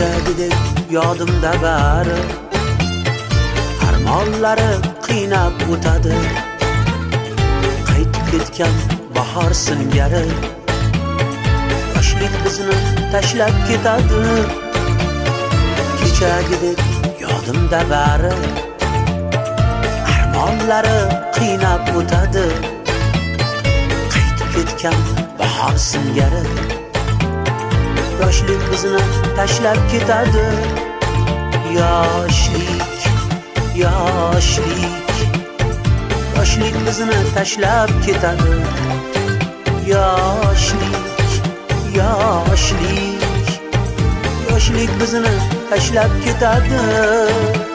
kechagidek yodimda bari, armonlari qiynab o'tadi. Qaytib ketgan bahor singari, yoshlik bizni tashlab ketadi. Kechagidek yodimda bari, armonlari qiynab o'tadi. Qaytib ketgan bahor singari, yoshlik bizni tashlab ketadi. Yoshlik, yoshlik, yoshlik bizni tashlab ketadi. Yoshlik, yoshlik, yoshlik bizni tashlab ketadi.